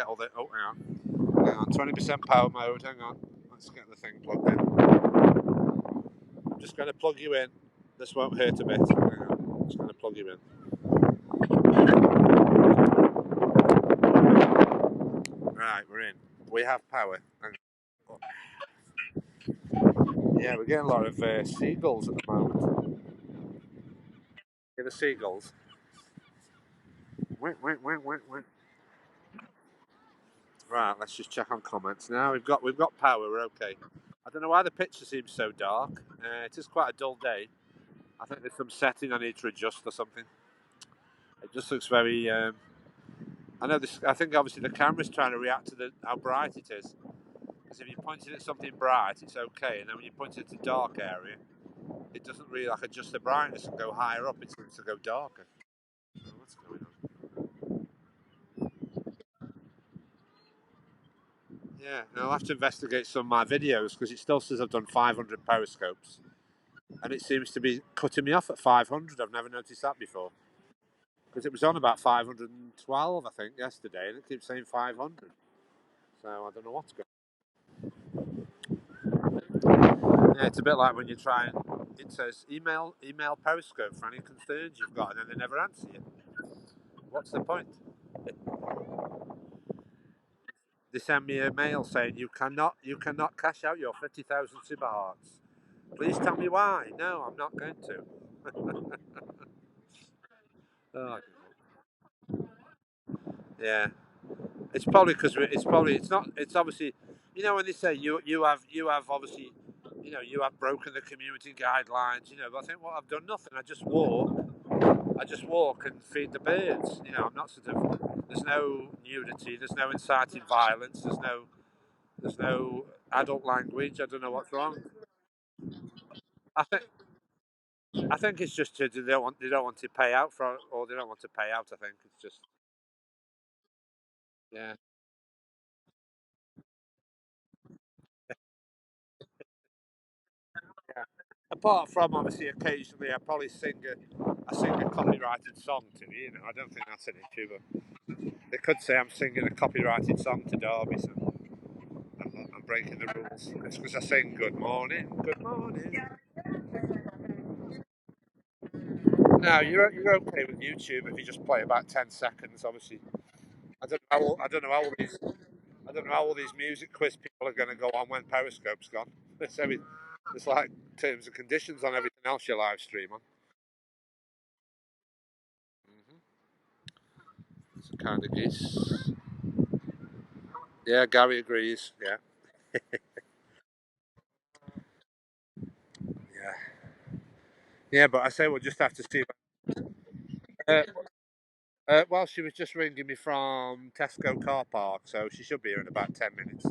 get all the... Oh, hang on. 20% power mode. Hang on. Let's get the thing plugged in. I'm just going to plug you in. This won't hurt a bit. Hang on. I'm just going to plug you in. Right, we're in. We have power. Yeah, we're getting a lot of seagulls at the moment. Hear the seagulls? Wait. Right, let's just check on comments now. We've got power. We're okay. I don't know why the picture seems so dark. It is quite a dull day. I think there's some setting I need to adjust or something. It just looks very. I know this. I think obviously the camera's trying to react to how bright it is. Because if you point it at something bright, it's okay, and then when you point it at a dark area, it doesn't really like adjust the brightness and go higher up. It seems to go darker. Oh, what's going on? Yeah, and I'll have to investigate some of my videos because it still says I've done 500 periscopes, and it seems to be cutting me off at 500. I've never noticed that before because it was on about 512, I think, yesterday, and it keeps saying 500. So I don't know what's going on. Yeah, it's a bit like when you try and it says email periscope for any concerns you've got, and then they never answer you. What's the point? They send me a mail saying you cannot cash out your 50,000 super hearts. Please tell me why. No, I'm not going to. Oh, yeah, it's probably because it's obviously, when they say you have obviously, you have broken the community guidelines. But I think, well, I've done nothing. I just walk and feed the birds. I'm not there's no nudity. There's no inciting violence. There's no adult language. I don't know what's wrong. I think it's just they don't want to pay out for, or they don't want to pay out. I think it's just, yeah. Yeah. Apart from obviously occasionally I probably I sing a copyrighted song to me. I don't think that's an issue, but they could say I'm singing a copyrighted song to Derby, so I'm breaking the rules. It's because I sing good morning, good morning. Now you're okay with YouTube if you just play about 10 seconds. Obviously, I don't know how all these music quiz people are going to go on when Periscope's gone. It's like terms and conditions on everything else you live stream on. It's a kind of geese. Yeah, Gary agrees. Yeah, yeah, yeah. But I say we'll just have to see. Uh, well, she was just ringing me from Tesco car park, so she should be here in about 10 minutes.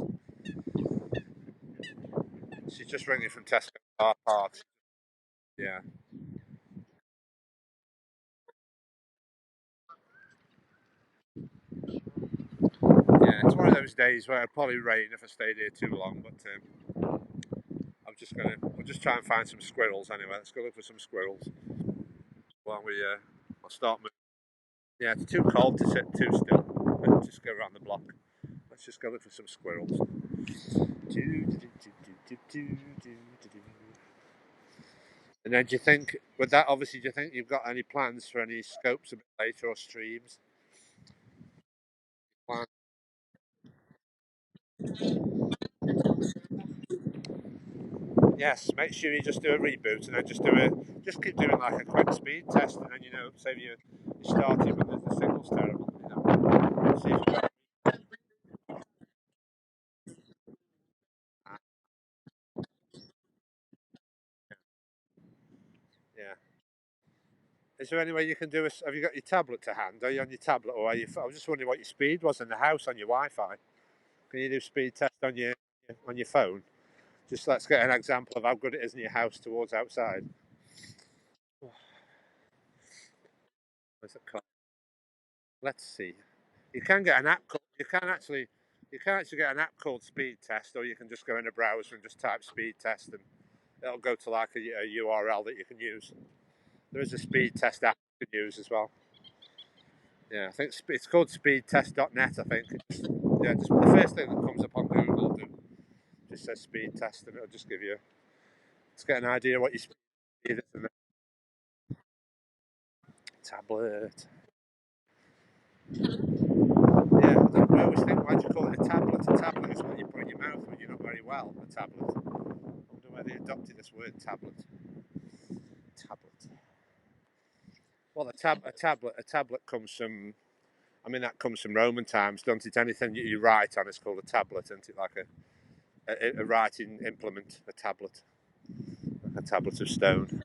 She's just ringing from Tesco car park. Yeah, yeah. It's one of those days where it'll probably rain if I stayed here too long. But we'll just try and find some squirrels anyway. Let's go look for some squirrels while I'll start moving. Yeah, it's too cold to sit too still. Let's just go around the block. Let's just go look for some squirrels. And then do you think, with that, obviously, do you think you've got any plans for any scopes a bit later or streams? Plan- Yes, make sure you just do a reboot and then just keep doing like a quick speed test, and then say you started when the signal's terrible. See if you got, yeah. Is there any way you can do have you got your tablet to hand? Are you on your tablet or are you? I was just wondering what your speed was in the house on your Wi-Fi. Can you do speed test on your phone? Just let's get an example of how good it is in your house towards outside. What's it called? Let's see. You can get an app. You can actually get an app called Speed Test, or you can just go in a browser and just type Speed Test, and it'll go to like a URL that you can use. There is a Speed Test app you can use as well. Yeah, I think it's called speedtest.net. I think. Yeah, just the first thing that comes up on Google will do. Just says speed test, and it'll just give you. Let's get an idea of what your speed is. And tablet. Yeah, I always think, why do you call it a tablet? A tablet is what you put in your mouth when you're not very well. A tablet. I wonder where they adopted this word tablet. Tablet. Well, a tablet comes from. I mean, that comes from Roman times, don't it? Anything you write on is called a tablet, isn't it? Like a writing implement, a tablet, like a tablet of stone.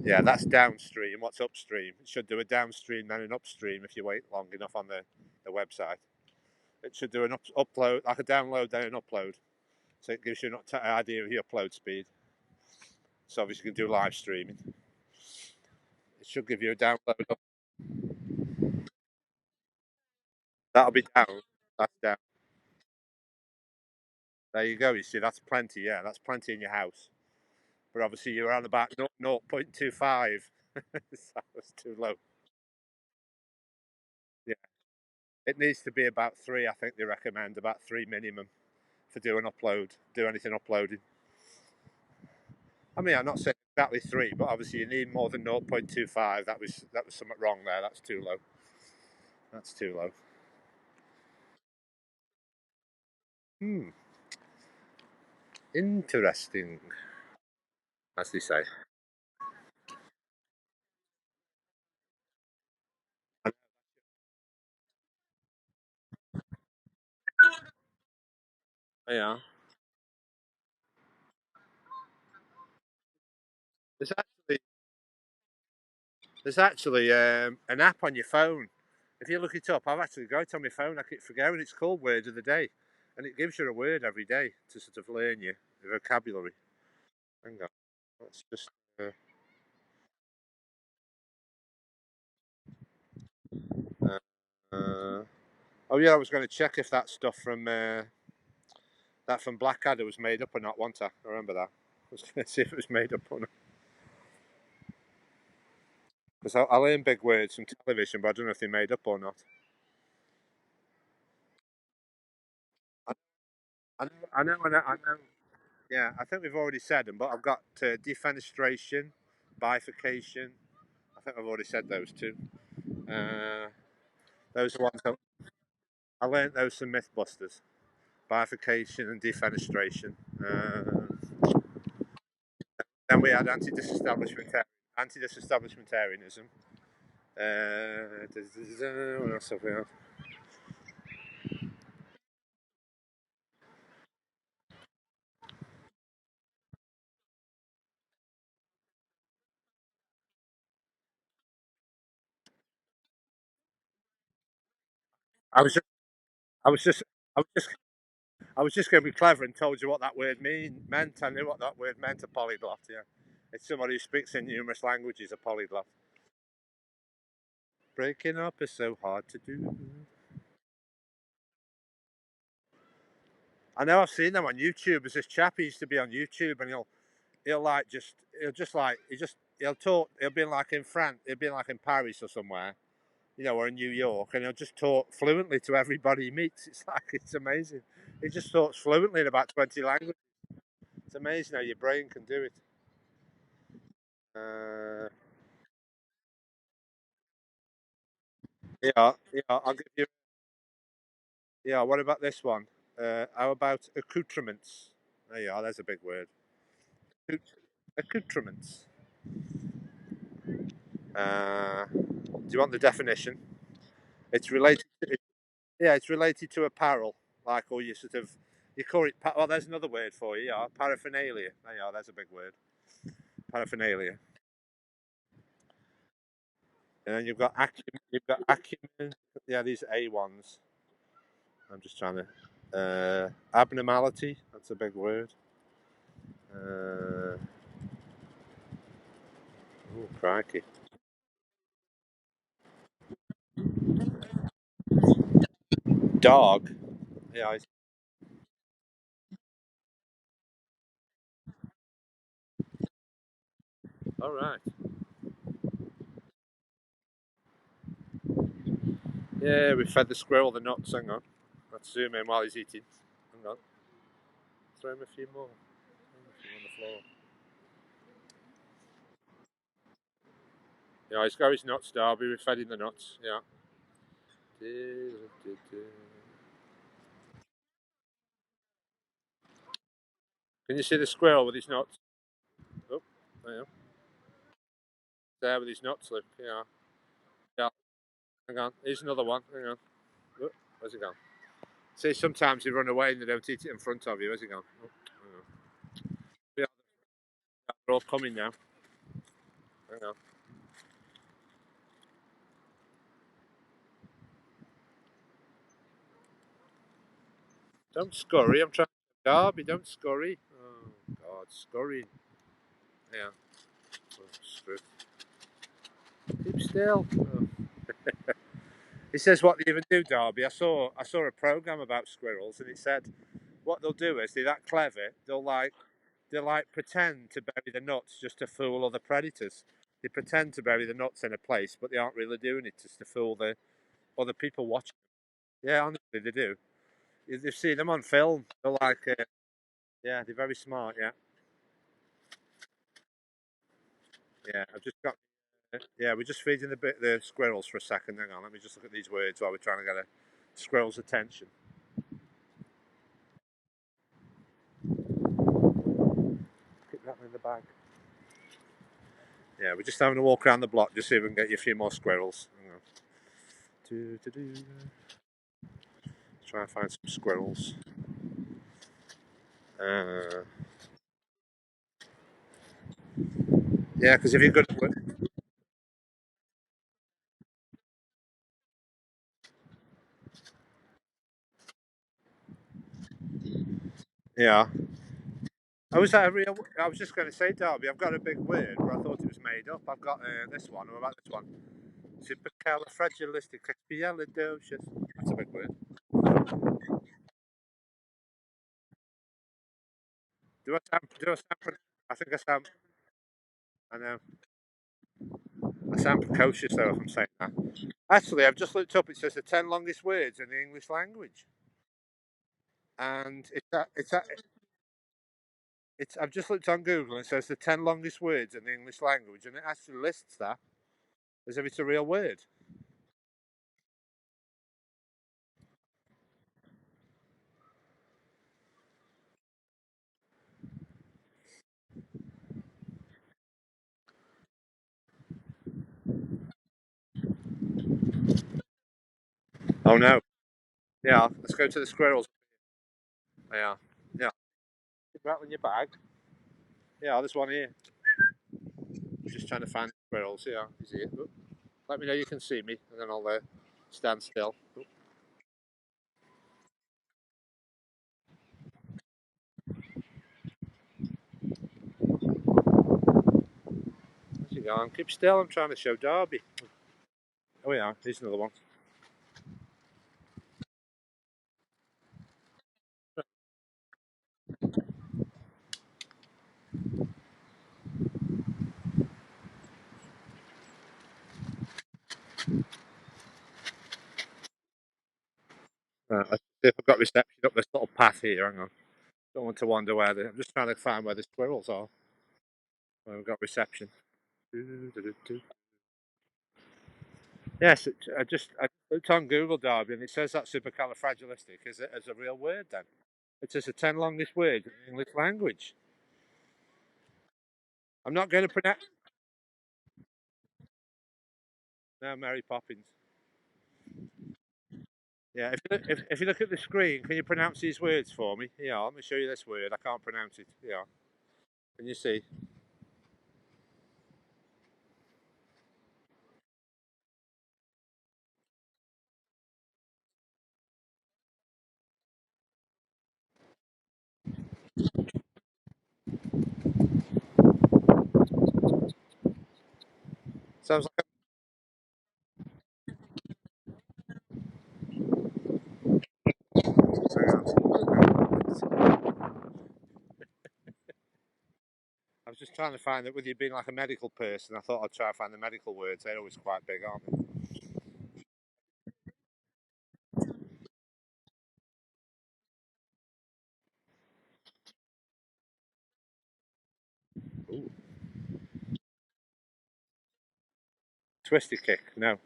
Yeah, that's downstream. What's upstream? It should do a downstream, then an upstream if you wait long enough on the website. It should do an upload, like a download, then an upload. So it gives you an idea of your upload speed. So obviously you can do live streaming. It should give you a download. That'll be down. That's down. There you go. You see, that's plenty. Yeah, that's plenty in your house. But obviously you're on about 0.25. That was too low. Yeah, it needs to be about 3. I think they recommend about 3 minimum for doing upload. Do anything uploading. I mean, I'm not saying exactly 3, but obviously you need more than 0.25. That was something wrong there. That's too low. That's too low. Hmm. Interesting, as they say. Yeah. There's actually there's actually an app on your phone. If you look it up, I've actually got it on my phone. I keep forgetting. It's called Word of the Day, and it gives you a word every day to sort of learn your vocabulary. Hang on, let's just. Uh, uh, oh yeah, I was going to check if that stuff from Blackadder was made up or not. Wasn't I? I remember that. I was going to see if it was made up or not. Because I learn big words from television, but I don't know if they're made up or not. I, I know. Yeah, I think we've already said them, but I've got defenestration, bifurcation. I think I've already said those two. Uh, those are ones I learned those from Mythbusters. Bifurcation and defenestration. Then we had anti-disestablishmentarianism. What else have we had? I was just, I was just, I was just, I was just going to be clever and told you what that word meant. I knew what that word meant. A polyglot. Yeah, it's somebody who speaks in numerous languages. A polyglot. Breaking up is so hard to do. I know I've seen them on YouTube. There's this chap who used to be on YouTube, and he'll like just he'll just like he'll talk. He'll be like in France. He'll be like in Paris or somewhere, or in New York, and he'll just talk fluently to everybody he meets. It's amazing. He just talks fluently in about 20 languages. It's amazing how your brain can do it. Uh, yeah. I'll give you. Yeah. What about this one? How about accoutrements? There you are. There's a big word. Accoutrements. Do you want the definition? It's related. Yeah, it's related to apparel, like or you sort of you call it. Well, there's another word for you. Yeah, paraphernalia. There you are. There's a big word. Paraphernalia. And then you've got acumen. You've got acumen. Yeah, these are A ones. I'm just trying to. Abnormality. That's a big word. Oh, crikey. Dog. Yeah, All right. Yeah, we fed the squirrel the nuts. Hang on. Let's zoom in while he's eating. Hang on. Throw him a few more. Throw him a few on the floor. Yeah, he's got his nuts, Darby. We fed him the nuts. Yeah. Can you see the squirrel with his nuts? Oh, there, there with his nuts, look. Yeah. Yeah. Hang on. Here's another one. Hang on. Oh, where's he gone? See, sometimes they run away and they don't eat it in front of you. Where's he gone? Oh, hang on. Yeah, they're all coming now. Hang on. Don't scurry. I'm trying. Darby, don't scurry. Oh, God, scurrying. Yeah. Oh, screw. Keep still. Oh. He says what they even do, Darby. I saw a program about squirrels, and it said what they'll do is they're that clever. They'll pretend to bury the nuts just to fool other predators. They pretend to bury the nuts in a place, but they aren't really doing it just to fool the other people watching. Yeah, honestly, they do. You see them on film. They're yeah, they're very smart. Yeah, yeah. I've just got. Yeah, we're just feeding the squirrels for a second. Hang on, let me just look at these words while we're trying to get a squirrel's attention. Keep that in the bag. Yeah, we're just having a walk around the block just see if we can get you a few more squirrels. Hang on. Try and find some squirrels. Uh, yeah, because if you're good at work, yeah. I was that a real? I was just going to say, Darby, I've got a big word, but I thought it was made up. I've got this one. I'm about this one. Supercalifragilisticexpialidocious. That's a big word. Do I sound? I think I sound. I know. I sound precocious though if I'm saying that. Actually, I've just looked up. It says the 10 longest words in the English language, and it's. I've just looked on Google and it says the 10 longest words in the English language, and it actually lists that as if it's a real word. Oh no. Yeah, let's go to the squirrels. Yeah, yeah. Keep rattling your bag. Yeah, there's one here. I'm just trying to find the squirrels. Yeah, he's here. Oh, let me know you can see me, and then I'll stand still. Oh, where's he gone? Keep still. I'm trying to show Darby. Oh yeah, here's another one. Let's see if I've got reception up this little path here. Hang on. Don't want to wander where I'm just trying to find where the squirrels are. Where we've got reception. Yes, I looked on Google, Darby, and it says that supercalifragilistic is a real word. Then it says the 10 longest words in the English language. I'm not going to pronounce. No, Mary Poppins. Yeah, if you look at the screen, can you pronounce these words for me? Yeah, let me show you this word. I can't pronounce it. Yeah, can you see? Sounds like I was just trying to find that with you being like a medical person, I thought I'd try and find the medical words. They're always quite big, aren't they? Ooh. Twisty kick, no.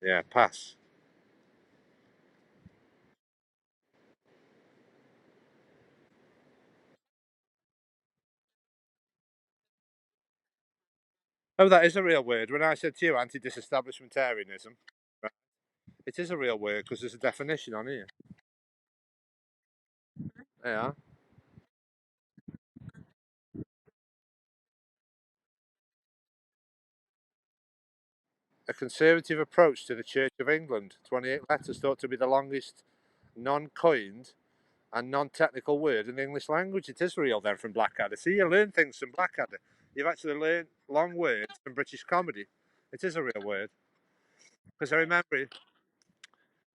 Yeah, pass. Oh, that is a real word. When I said to you anti-disestablishmentarianism, right, it is a real word because there's a definition on here. Yeah. A conservative approach to the Church of England. 28 letters thought to be the longest non-coined and non-technical word in the English language. It is real then from Blackadder. See, you learn things from Blackadder. You've actually learned long words from British comedy. It is a real word. Because I remember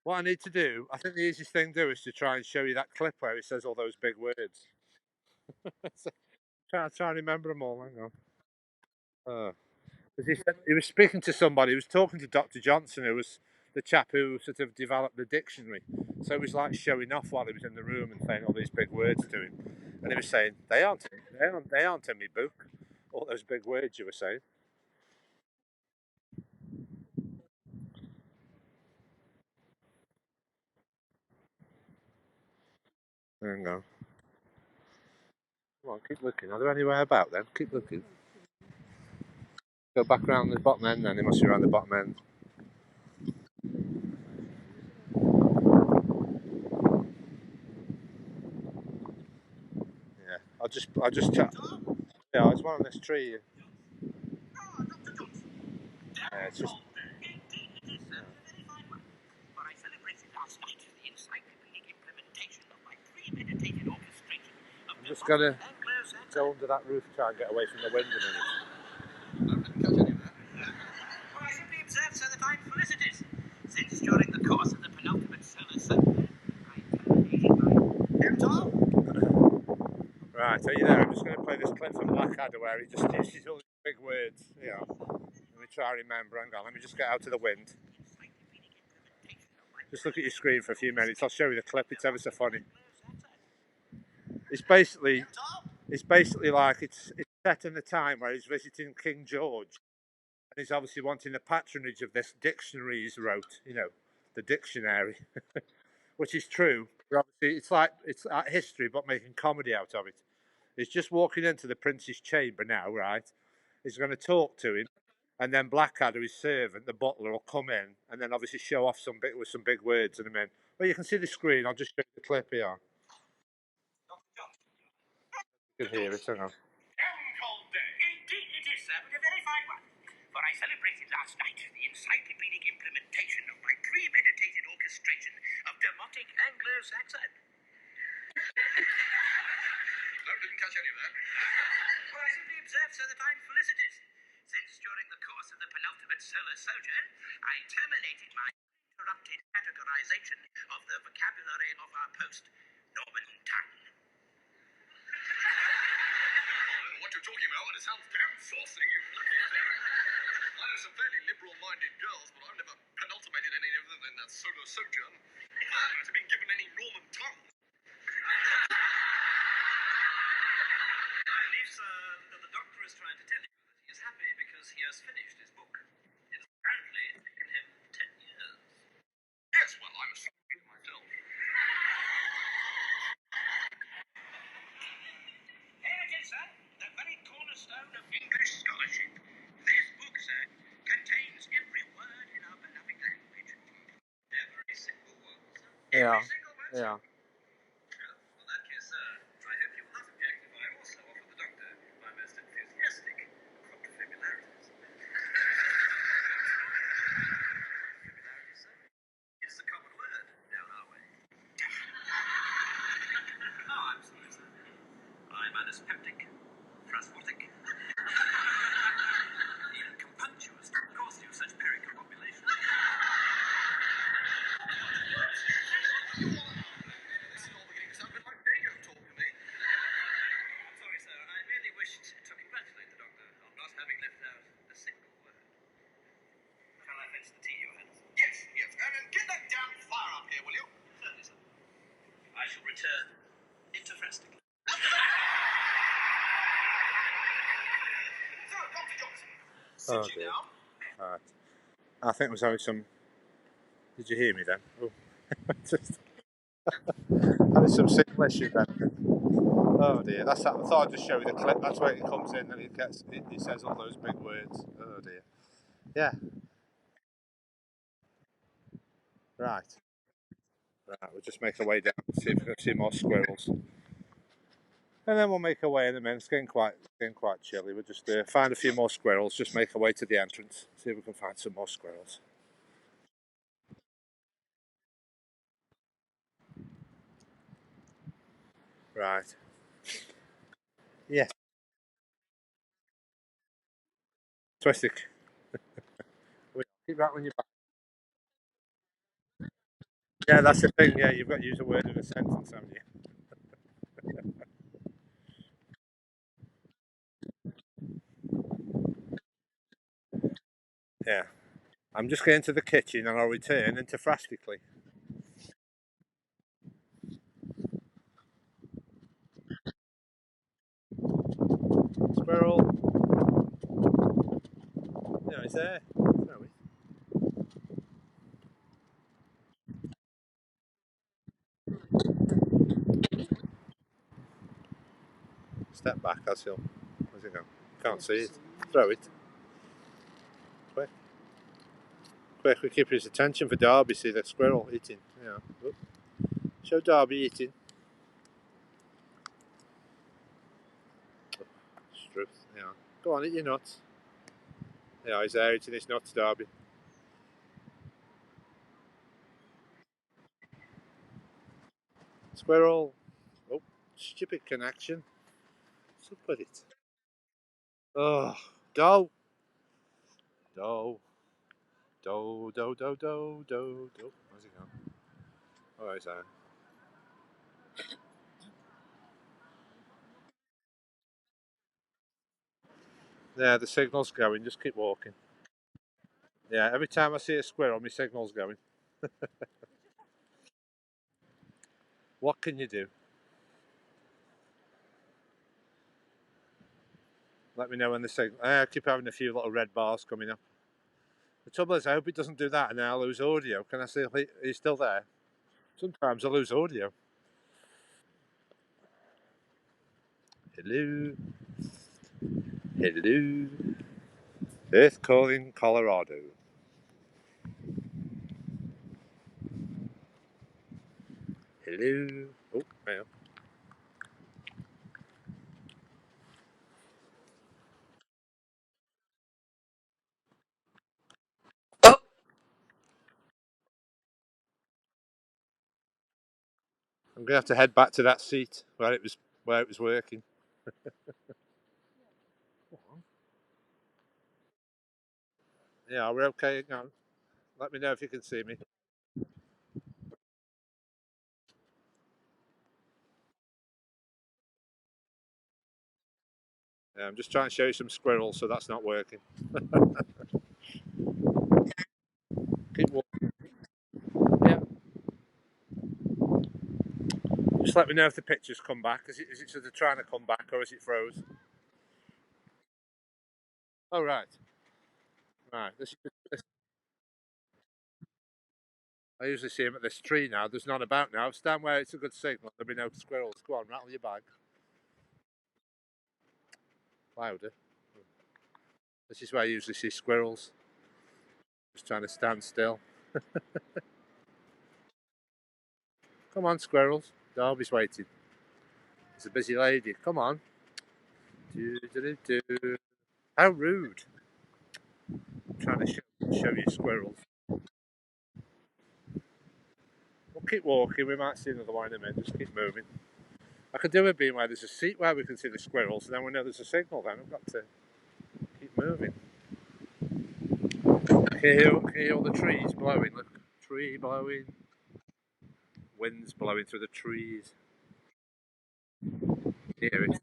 what I need to do, I think the easiest thing to do is to try and show you that clip where it says all those big words. So, try and remember them all. Hang on. Uh, 'Cause he said he was speaking to somebody. He was talking to Dr. Johnson, who was the chap who sort of developed the dictionary. So he was like showing off while he was in the room and saying all these big words to him. And he was saying, they aren't in my book. All those big words you were saying. Hang on. Come on, keep looking. Are there anywhere about then? Keep looking. Go back around the bottom end then. It must be around the bottom end. Yeah. I'll just chat. Yeah, it's one on this tree. Yeah, it's just. I'm just gonna go under that roof, try and get away from the wind a minute. Well, I simply observed, sir, that I'm felicitous, since during the course of the penultimate solar cycle, I terminated my... Here, Tom? Right, are you there? I'm just going to play this clip from Blackadder where he just uses all these big words. You know, let me try and remember. Hang on, let me just get out of the wind. Just look at your screen for a few minutes. I'll show you the clip. It's ever so funny. It's basically, like it's set in the time where he's visiting King George, and he's obviously wanting the patronage of this dictionary he's wrote. You know, the dictionary, which is true. But obviously, it's like history, but making comedy out of it. He's just walking into the prince's chamber now, right? He's going to talk to him, and then Blackadder, his servant, the butler, will come in, and then obviously show off with some big words in a minute. Well, you can see the screen. I'll just show you the clip here. You can hear it. Hang on. Cold day. Indeed it is, sir, but a very fine one. For I celebrated last night the encyclopedic implementation of my premeditated orchestration of demotic Anglo-Saxon. No, didn't catch any of that. Well, I simply observed, sir, that I'm felicitous, since during the course of the penultimate solar sojourn, I terminated my uninterrupted categorization of the vocabulary of our post-Norman tongue. What you're talking about, and it sounds damn saucy, you lucky thing. I know some fairly liberal-minded girls, but I've never penultimated any of them in that solar sojourn. To been given any Norman tongue. I believe, sir, that the doctor is trying to tell you that he is happy because he has finished his book. It has apparently taken him 10 years. Yes, well, I'm a student myself. Here it is, sir, the very cornerstone of English scholarship. This book, sir, contains every word in our beloved language. Every single word, sir. Yeah. Every single word, sir. Yeah. Well, in that case, sir, I hope you will not object if I also offer the doctor my most enthusiastic familiarities. Familiarity, sir, is the common word down our way. Oh, I'm sorry, sir. I'm anaspeptic, phrasmotic, even compunctious to cause you such pericombobulation. shall return interfestically. Oh dear. Right. I think I was having some. Did you hear me then? Oh. Just having some signal issue then. Oh dear. That's that. I thought I'd just show you the clip. That's where it comes in and it says all those big words. Oh dear. Yeah. Right. Right. We'll just make our way down. See if we can see more squirrels. And then we'll make our way in a minute. It's getting quite chilly. We'll just find a few more squirrels. Just make our way to the entrance. See if we can find some more squirrels. Right. Yes. Twistic. Keep rattling your back. Yeah, that's the thing. Yeah, you've got to use a word in a sentence, haven't you? Yeah. I'm just getting to the kitchen and I'll return interfrastically. Squirrel. Yeah, he's there. No, step back, that's all. Where's it go? Can't see it. Throw it. Quick. Quick, we keep his attention for Darby. See that squirrel eating. Yeah. Oop. Show Darby eating. Struth. Yeah. Go on, eat your nuts. Yeah, he's there eating his nuts, Darby. Squirrel. Oh, stupid connection. So put it. Oh, doe. Doe. Doe, doe, doe, doe, doe, doe. Where's he gone? Oh, he's there. Yeah, the signal's going. Just keep walking. Yeah, every time I see a squirrel, my signal's going. What can you do? Let me know when the signal. I keep having a few little red bars coming up. The trouble is, I hope it doesn't do that and then I'll lose audio. Can I see? Are you still there? Sometimes I lose audio. Hello. Hello. Earth calling Colorado. Hello. Oh, hang on. I'm gonna have to head back to that seat where it was working. Yeah, we're okay. Hang on. Let me know if you can see me. Yeah, I'm just trying to show you some squirrels, so that's not working. Keep walking. Yeah. Just let me know if the pictures come back. Is it sort of trying to come back or is it froze? Oh, right. Right. I usually see them at this tree now. There's none about now. Stand where it's a good signal. There'll be no squirrels. Go on, rattle your bag. Louder. This is where I usually see squirrels. Just trying to stand still. Come on, squirrels. Darby's waiting. It's a busy lady. Come on. Do, do, do, do. How rude. I'm trying to show you squirrels. We'll keep walking. We might see another one in a minute. Just keep moving. I could do a being where there's a seat where we can see the squirrels, and then we know there's a signal. Then we've got to keep moving. Can you hear all the trees blowing? Look, tree blowing. Winds blowing through the trees. Hear it.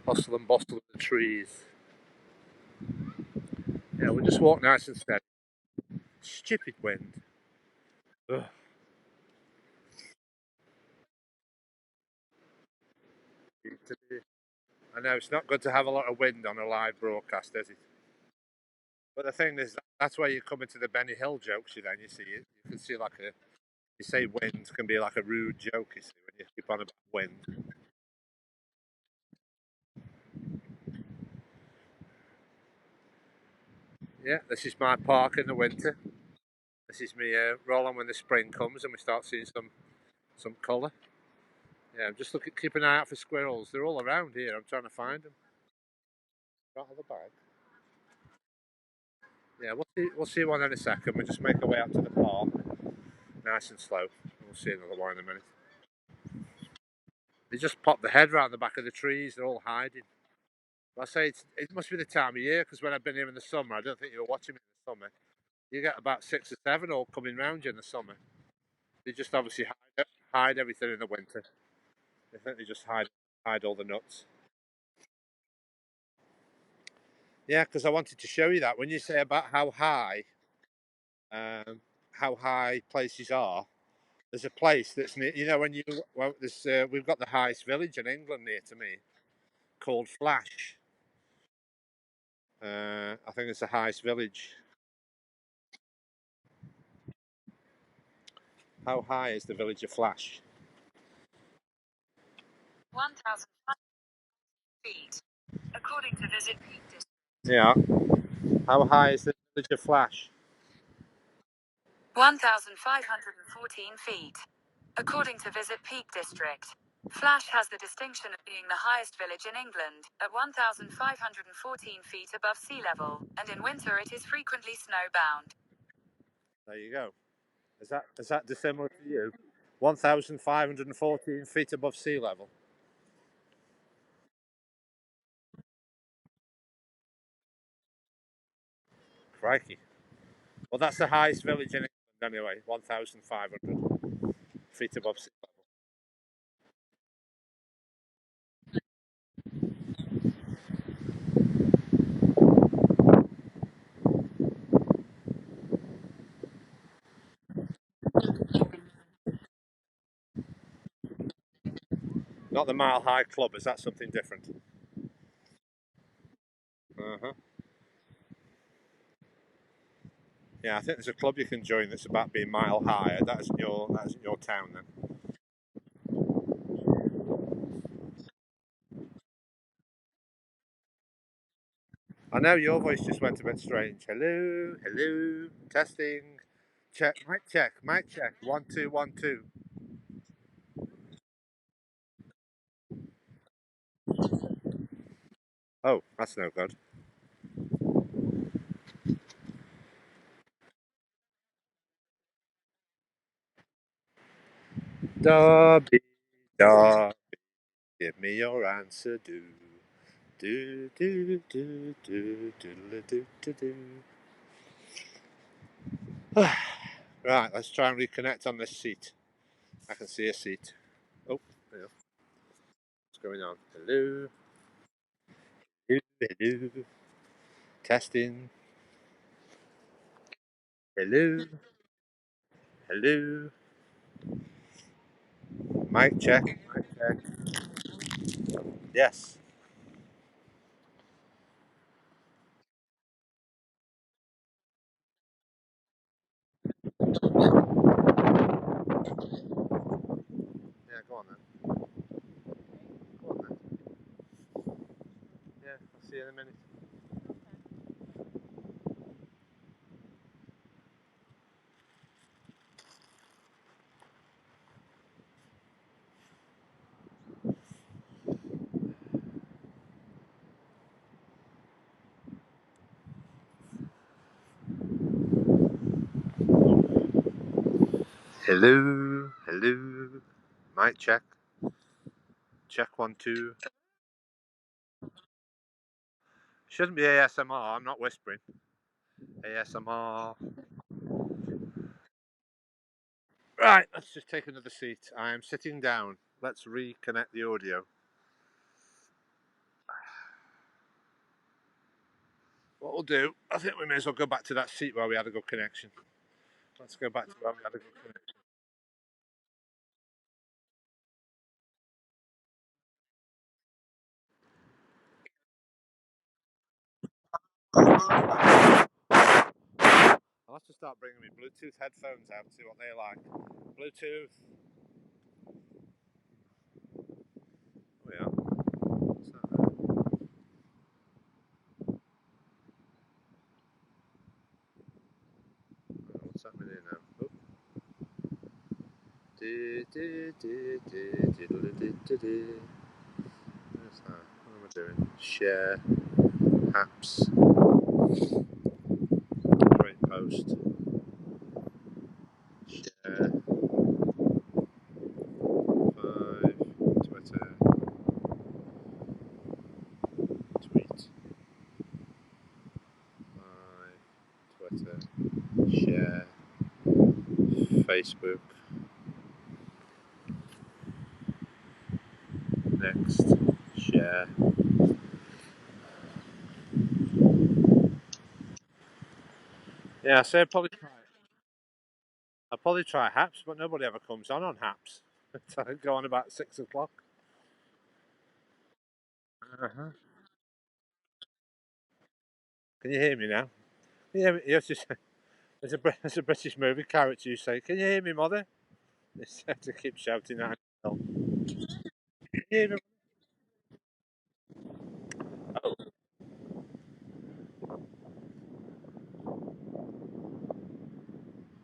Hustle and bustle of the trees. Yeah, we'll just walk nice and steady. Stupid wind. Ugh. I know it's not good to have a lot of wind on a live broadcast, is it? But the thing is, that's where you come into the Benny Hill jokes. Then you see it. You can see like a you say wind can be like a rude joke. You see when you keep on about wind. Yeah, this is my park in the winter. This is me rolling when the spring comes and we start seeing some colour. Yeah, I'm just looking, keep an eye out for squirrels. They're all around here. I'm trying to find them. Not have a bag. Yeah, we'll see one in a second. We'll just make our way out to the park, nice and slow. We'll see another one in a minute. They just pop the head round the back of the trees. They're all hiding. I say it must be the time of year because when I've been here in the summer, I don't think you were watching me in the summer. You get about 6 or 7 all coming round you in the summer. They just obviously hide everything in the winter. I think they just hide all the nuts. Yeah, because I wanted to show you that when you say about um, how high places are. There's a place that's near. You know, when you well, there's we've got the highest village in England near to me called Flash. I think it's the highest village. How high is the village of Flash? 1,000 feet, according to Visit Peak District. Yeah. How high is the village of Flash? 1,514 feet, according to Visit Peak District. Flash has the distinction of being the highest village in England, at 1,514 feet above sea level, and in winter it is frequently snowbound. There you go. Is that dissimilar to you? 1,514 feet above sea level. Crikey. Well, that's the highest village in England anyway, 1,500 feet above sea level. Not the Mile High Club, is that something different? Uh-huh. Yeah, I think there's a club you can join that's about being mile high. That isn't your town then. I know your voice just went a bit strange. Hello, hello, testing. Check, mic check. 1 2 1 2. Oh, that's no good. Dobby, Dobby, give me your answer, do. Right, let's try and reconnect on this seat. I can see a seat. Oh, there. What's going on? Hello, hello, hello. Testing. Hello, hello. Mic check, mic check. Yes. Yeah, go on then. Go on then. Yeah, I'll see you in a minute. Hello, hello. Mic check. Check 1 2. Shouldn't be ASMR. I'm not whispering. ASMR. Right, let's just take another seat. I am sitting down. Let's reconnect the audio. What we'll do, I think we may as well go back to that seat where we had a good connection. Let's go back to where we had a good connection. I'll have to start bringing my Bluetooth headphones out and see what they like. Bluetooth. Oh yeah. What's that? What's happening here now? Oh. Where's that? What am I doing? Share. Apps. Create post. Share. 5. Twitter. Tweet. 5. Twitter. Share. Facebook. Next. Share. Yeah, so I'll probably try Haps, but nobody ever comes on Haps. So I go on about 6 o'clock. Uh-huh. Can you hear me now? Can you hear me? Yes, there's a British movie character you say, "Can you hear me, mother?" It's to keep shouting at himself. Can you hear me? Oh,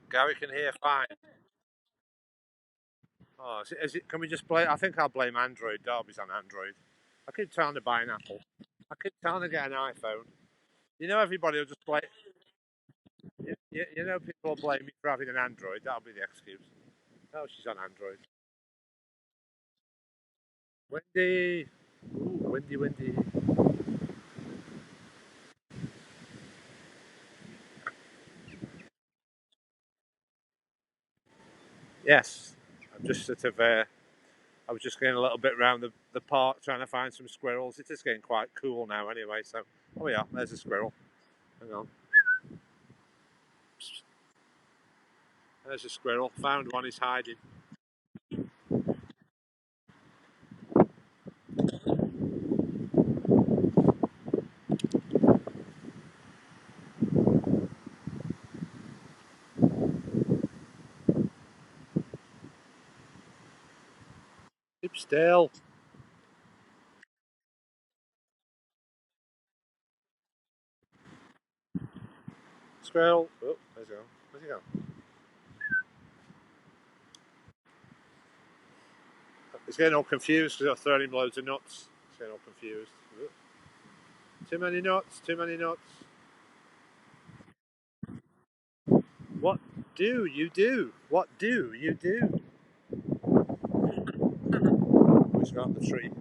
Gary can hear fine. Oh, is it? Can we just blame? I think I'll blame Android. Derby's on Android. I keep trying to buy an Apple. I keep trying to get an iPhone. You know, everybody will just blame. You know, people will blame me for having an Android. That'll be the excuse. Oh, she's on Android. Windy. Ooh, windy, windy. Yes, I'm just sort of. I was just going a little bit around the park trying to find some squirrels. It is getting quite cool now, anyway. So, oh yeah, there's a squirrel. Hang on, there's a squirrel. Found one. He's hiding. Keep still. Squirrel. Oh, there's he gone. Where's he gone? He's getting all confused because I've thrown him loads of nuts. He's getting all confused. Oh, too many nuts. Too many nuts. What do you do? What do you do? Oh, he's got the tree.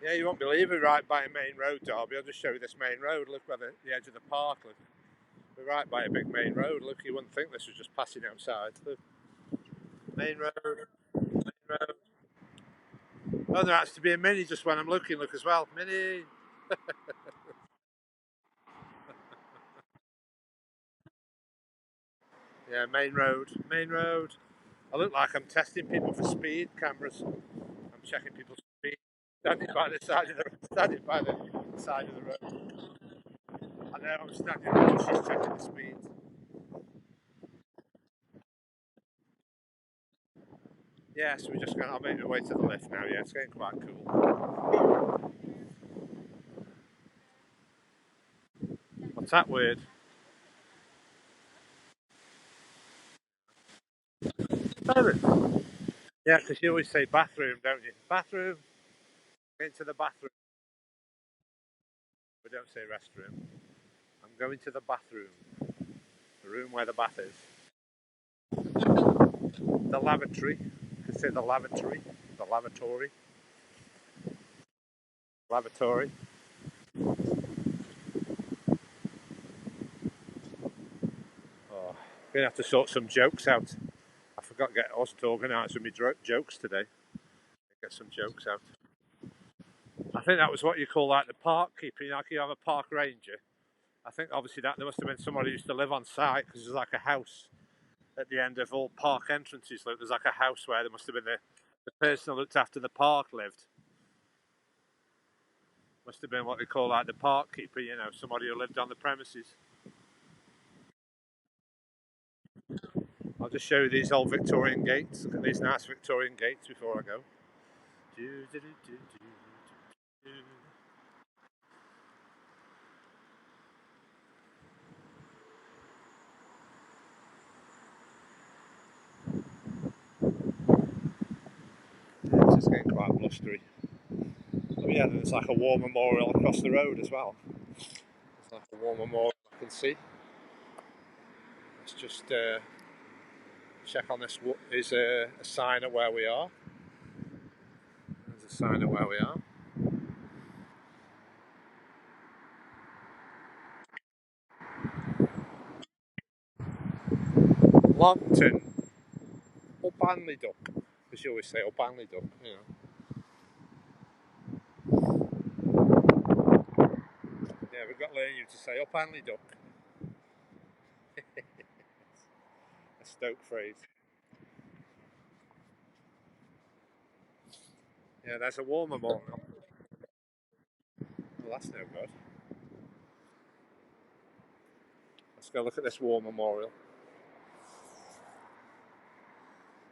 Yeah, you won't believe it. Right by a main road, Derby. I'll just show you this main road. Look where the edge of the park. Look, we're right by a big main road. Look, you wouldn't think this was just passing outside. Look, main road, main road. Oh, there has to be a mini just when I'm looking. Look as well, mini. Yeah, main road, main road. I look like I'm testing people for speed cameras. I'm checking people's speed. Standing by the side of the road. I know I'm standing in the bushes checking the speed. Yeah, so we're just going. I'll make my way to the lift now. Yeah, it's getting quite cool. What's that word? Toilet. Yeah, because you always say bathroom, don't you? Bathroom. Get into the bathroom. We don't say restroom. I'm going to the bathroom. The room where the bath is. The lavatory. You can say the lavatory. The lavatory. Lavatory. Oh, I'm going to have to sort some jokes out. I forgot to get us to organise with me jokes today. Get some jokes out. I think that was what you call like the park keeper. You know, like you have a park ranger. I think obviously that there must have been somebody who used to live on site because there's like a house at the end of all park entrances. Look, there's like a house where there must have been the person who looked after the park lived Must have been what they call like the park keeper, somebody who lived on the premises. I'll just show you these old Victorian gates. Look at these nice Victorian gates before I go. It's just getting quite blustery. Oh yeah, there's like a war memorial across the road as well. There's like a war memorial I can see. Let's just check on this. Is a sign of where we are. There's a sign of where we are. Longton, up Duck, as you always say, up Duck. Yeah, we've got to learn you to say up Duck. A Stoke phrase. Yeah, there's a war memorial. Well, that's no good. Let's go look at this war memorial.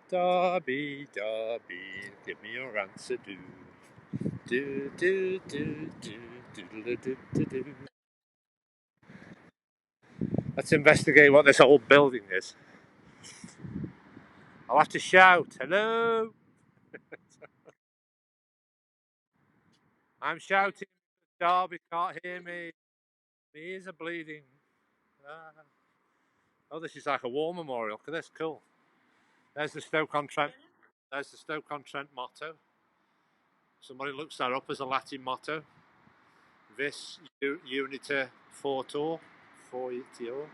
Darby, Darby, give me your answer, do. Do, do, do, do, do, do, do, do. Let's investigate what this old building is. I'll have to shout, hello! I'm shouting, Darby can't hear me. My ears are bleeding. Ah. Oh, this is like a war memorial. Look at this, cool. There's the Stoke-on-Trent. There's the Stoke-on-Trent motto. Somebody looks that up as a Latin motto. Vis unita fortor. Fortior.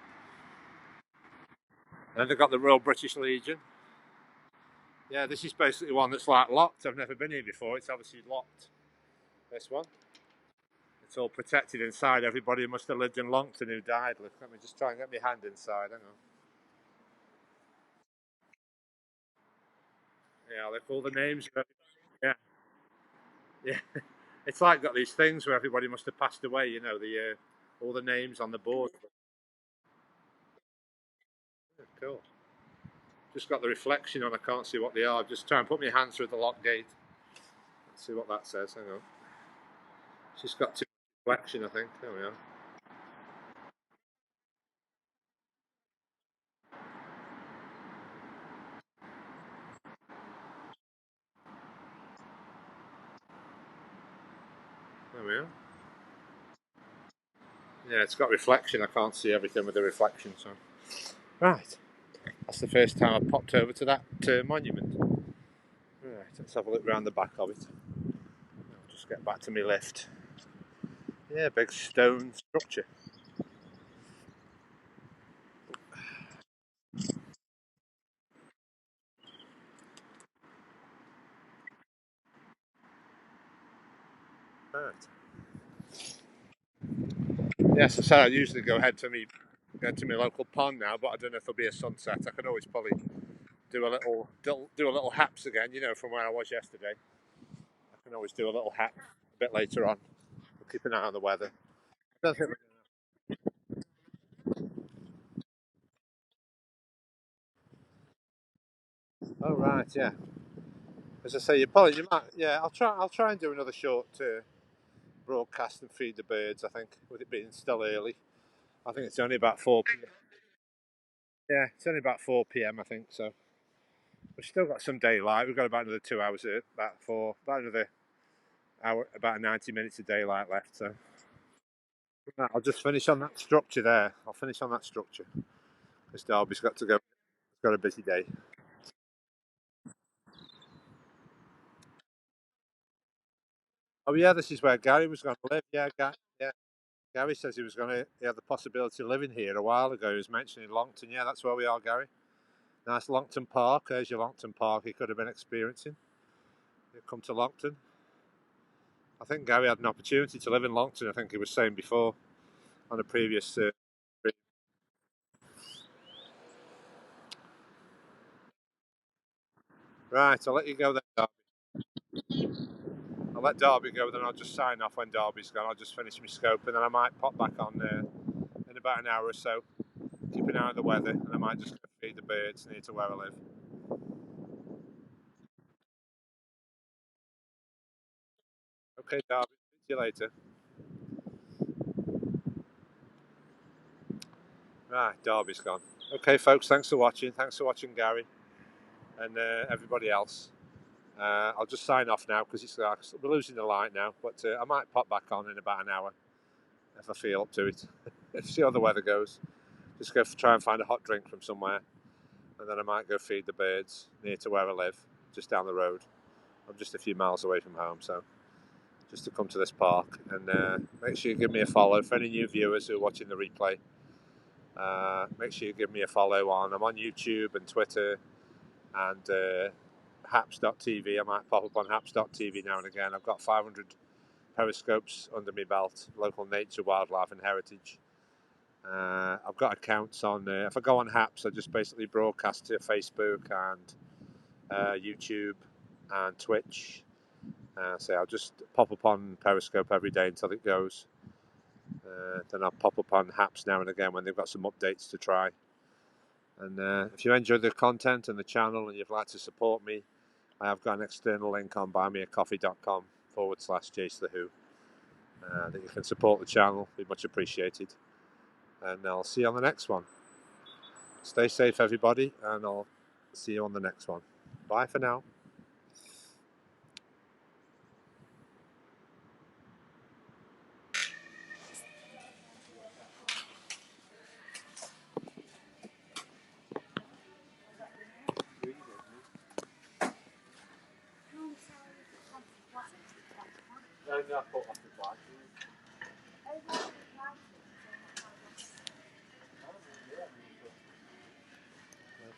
And they've got the Royal British Legion. Yeah, this is basically one that's like locked. I've never been here before. It's obviously locked. This one. It's all protected inside. Everybody must have lived in Longton who died. Look, let me just try and get my hand inside. Hang on. Yeah, look, all the names. Yeah, yeah. It's like got these things where everybody must have passed away. The all the names on the board. Yeah, cool. Just got the reflection on. I can't see what they are. Just try and put my hand through the lock gate. Let's see what that says. Hang on. She's got too much reflection, I think. There we are. There we are. Yeah, it's got reflection. I can't see everything with the reflection. So, right. That's the first time I've popped over to that monument. Right, let's have a look round the back of it. I'll just get back to my lift. Yeah, big stone structure. Right. Yes, I said I usually go head to my local pond now, but I don't know if there'll be a sunset. I can always probably do a little haps again, from where I was yesterday. I can always do a little hap a bit later on. We'll keep an eye on the weather. I don't think Oh right, yeah. As I say, you might. Yeah, I'll try and do another short broadcast and feed the birds. I think with it being still early. I think it's only about 4 p.m. Yeah, it's only about 4 p.m. I think so. We've still got some daylight. We've got about another 2 hours here, about another hour, about 90 minutes of daylight left. So right, I'll just finish on that structure there. I'll finish on that structure because Derby's got to go. He's got a busy day. Oh yeah, this is where Gary was going to live. Yeah, yeah. Gary says he had the possibility of living here a while ago. He was mentioning Longton. Yeah, that's where we are, Gary. Nice Longton Park. There's your Longton Park he could have been experiencing. He'd come to Longton. I think Gary had an opportunity to live in Longton. I think he was saying before on a previous. Right, I'll let you go then. I'll let Derby go, then I'll just sign off when Derby's gone. I'll just finish my scope, and then I might pop back on in about an hour or so. Keep an eye on the weather, and I might just go feed the birds near to where I live. Okay, Derby, see you later. Right, Derby's gone. Okay, folks, thanks for watching. Thanks for watching, Gary, and everybody else. I'll just sign off now because we're losing the light now, but I might pop back on in about an hour if I feel up to it. See how the weather goes. Just go try and find a hot drink from somewhere, and then I might go feed the birds near to where I live, just down the road. I'm just a few miles away from home, so just to come to this park. And make sure you give me a follow. For any new viewers who are watching the replay, make sure you give me a follow I'm on YouTube and Twitter and haps.tv. I might pop up on haps.tv now and again. I've got 500 periscopes under my belt, local nature, wildlife and heritage. I've got accounts on, if I go on Haps, I just basically broadcast to Facebook and YouTube and Twitch. So I'll just pop up on Periscope every day until it goes. Then I'll pop up on Haps now and again when they've got some updates to try. And if you enjoy the content and the channel and you'd like to support me, I have got an external link on buymeacoffee.com/JaceTheWho that you can support the channel. Be much appreciated. And I'll see you on the next one. Stay safe, everybody, and I'll see you on the next one. Bye for now.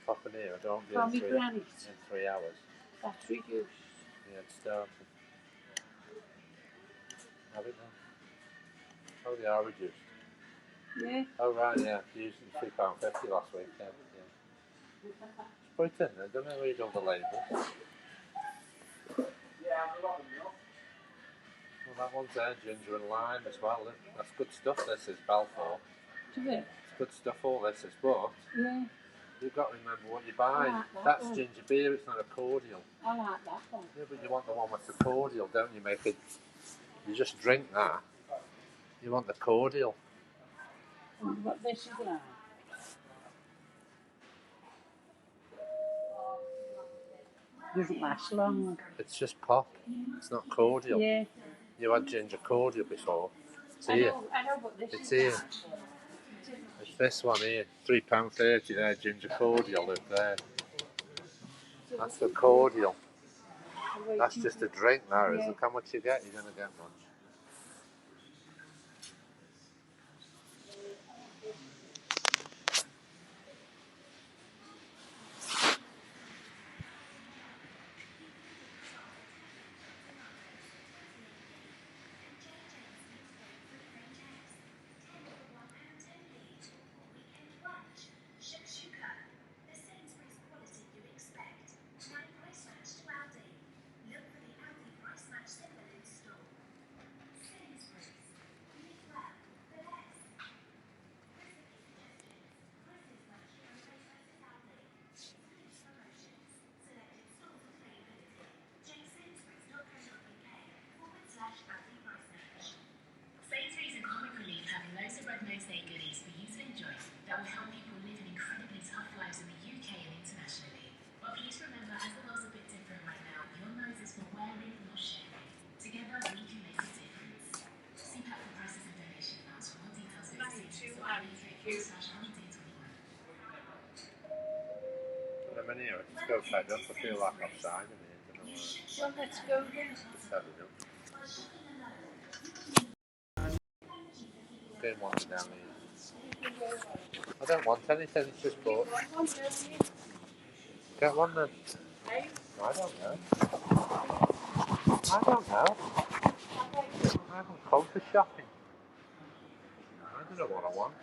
Popping here, I don't get in 3 hours. That's reduced. Yeah, it's starting. Have it now. Oh, they are reduced. Yeah. Oh, right, yeah. Used £3.50 last week. Yeah. Put it in there. Don't read all the labels. Well, that one's there, ginger and lime as well. That's good stuff, this is Balfour. Is it? It's good stuff, all this is, but yeah. You've got to remember what you buy. Like that's one. Ginger beer, it's not a cordial. I like that one. Yeah, but you want the one with the cordial, don't you? Make it. You just drink that. You want the cordial. What this is like? Doesn't last long. It's just pop. It's not cordial. Yeah. You had ginger cordial before. It's here. I know what this it's is. Here. It's this one here. £3.30 there, ginger cordial. Look there. That's the cordial. That's just a drink now, is it? Look how much you get. You're going to get much. That will help people live an incredibly tough lives in the UK and internationally. But please remember, as the world's a bit different right now, your nose is for wearing, not sharing. Together, we can make a difference. See Pat for prices and donation amounts for more details. I'm in here. Let's go outside. I feel like I'm signing here. Well, let's go then. Getting one down here. I don't want anything, it's just bought. Get one then. I don't know. I don't know. I haven't come for shopping. I don't know what I want.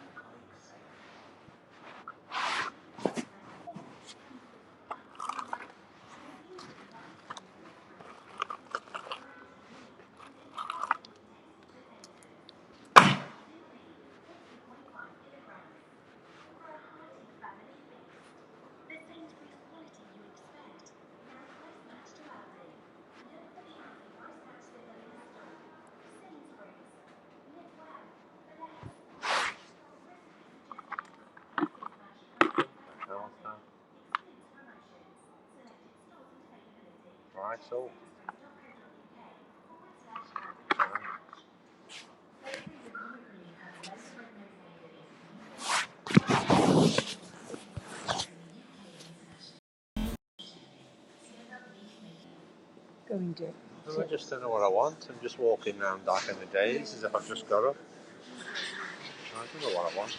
Right, so. Going to. I just don't know what I want. I'm just walking around like in the days as if I've just got up. I don't know what I want.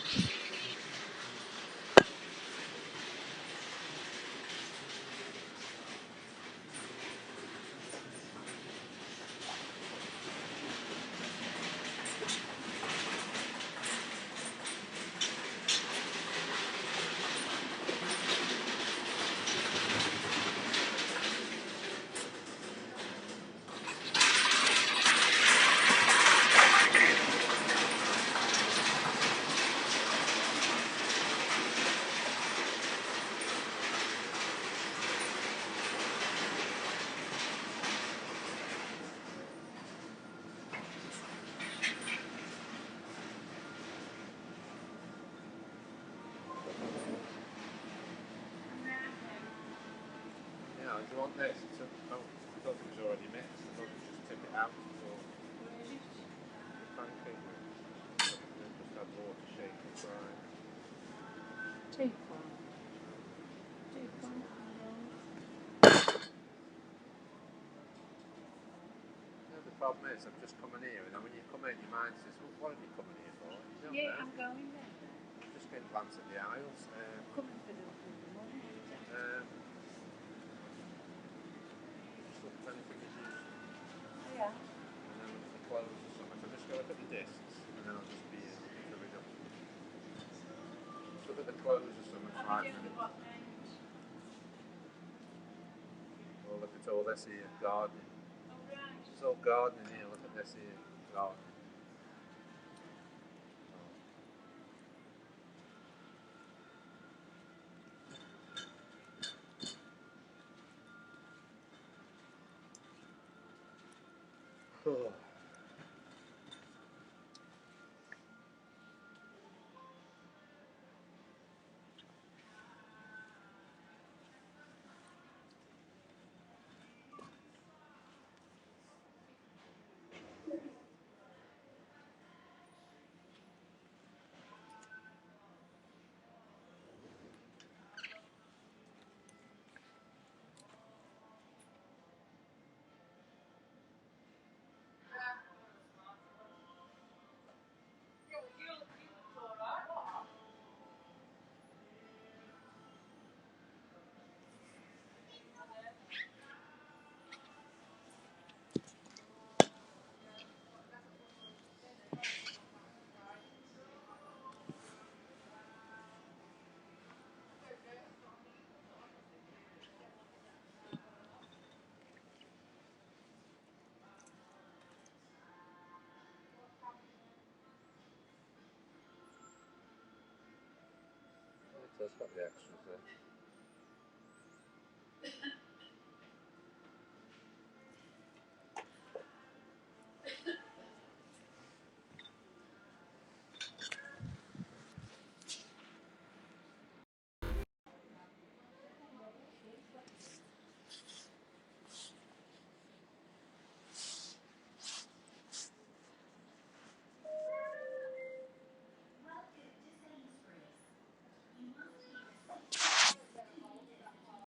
Yeah, do you want this? I don't think it's already mixed. I thought you just tip it out. So pancake mix. Just add water, shake and fry. Teaspoon. The problem is, I'm just coming here, and then when you come in, your mind says, well, what are you coming here for? You don't know. I'm going there. I'm just getting glance at the aisles. Coming for the morning. Just look if anything is used. Yeah. And then look at the clothes or something. So just go look at the discs, and then I'll just be filling up. Just look at the clothes or something for 5 minutes. Oh, look at all this here, gardening. It's all gardening here, look at this here, gardening. Oh. It does got the extras there.